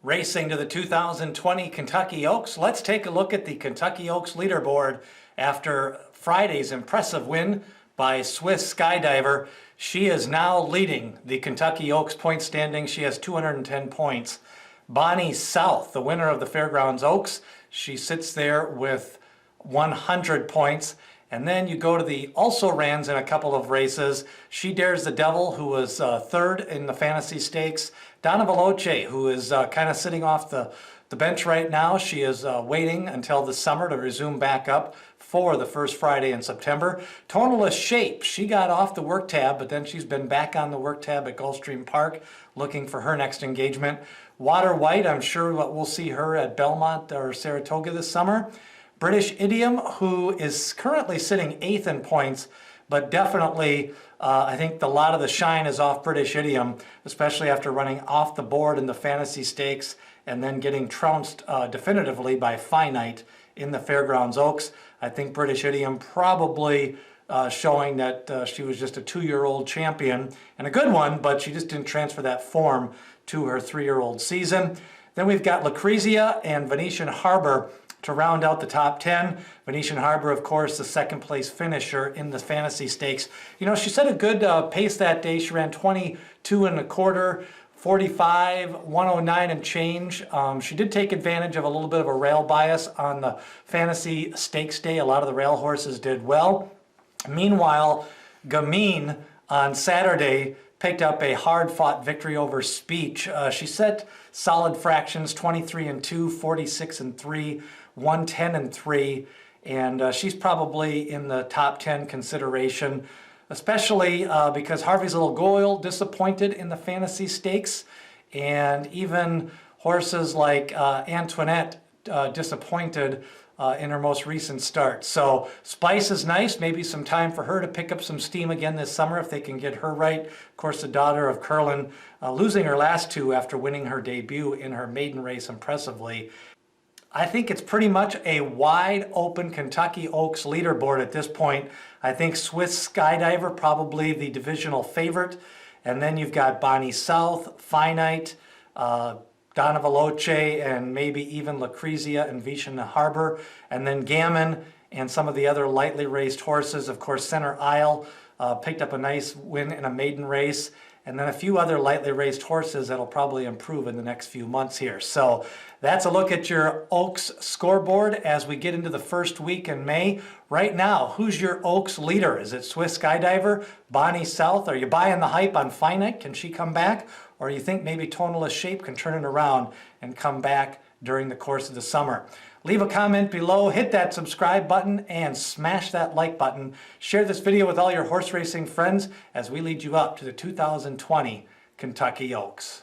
Racing to the 2020 Kentucky Oaks. Let's take a look at the Kentucky Oaks leaderboard after Friday's impressive win by Swiss Skydiver. She is now leading the Kentucky Oaks point standing. She has 210 points. Boni South, the winner of the Fairgrounds Oaks, she sits there with 100 points. And then you go to the also-rans in a couple of races. She Dares the Devil, who was third in the Fantasy Stakes. Donna Veloce, who is kind of sitting off the bench right now. She is waiting until the summer to resume back up for the first Friday in September. Tonalist Shape, she got off the work tab, but then she's been back on the work tab at Gulfstream Park looking for her next engagement. Water White, I'm sure we'll see her at Belmont or Saratoga this summer. British Idiom, who is currently sitting 8th in points, but definitely I think a lot of the shine is off British Idiom, especially after running off the board in the Fantasy Stakes and then getting trounced definitively by Finite in the Fairgrounds Oaks. I think British Idiom probably showing that she was just a 2-year-old champion and a good one, but she just didn't transfer that form to her 3-year-old season. Then we've got Lucrezia and Venetian Harbor to round out the top 10. Venetian Harbor, of course, the second place finisher in the Fantasy Stakes. You know, she set a good pace that day. She ran 22 1/4, 45, 109 and change. She did take advantage of a little bit of a rail bias on the Fantasy Stakes day. A lot of the rail horses did well. Meanwhile, Gamine on Saturday picked up a hard-fought victory over Speech. She set solid fractions, 23-2, 46-3, 110-3, and she's probably in the top 10 consideration, especially because Harvey's Little Goyle disappointed in the Fantasy Stakes, and even horses like Antoinette disappointed in her most recent start. So Spice is nice, maybe some time for her to pick up some steam again this summer if they can get her right. Of course, the daughter of Curlin losing her last two after winning her debut in her maiden race impressively. I think it's pretty much a wide open Kentucky Oaks leaderboard at this point. I think Swiss Skydiver probably the divisional favorite, and then you've got Boni South, Finite, Donna Veloce, and maybe even Lucrezia and Venetian Harbor, and then Gamine and some of the other lightly raced horses. Of course, Center Isle picked up a nice win in a maiden race, and then a few other lightly raced horses that'll probably improve in the next few months here. So that's a look at your Oaks scoreboard as we get into the first week in May. Right now, who's your Oaks leader? Is it Swiss Skydiver, Boni South? Are you buying the hype on Finite? Can she come back? Or you think maybe Tonalist Shape can turn it around and come back during the course of the summer? Leave a comment below, hit that subscribe button, and smash that like button. Share this video with all your horse racing friends as we lead you up to the 2020 Kentucky Oaks.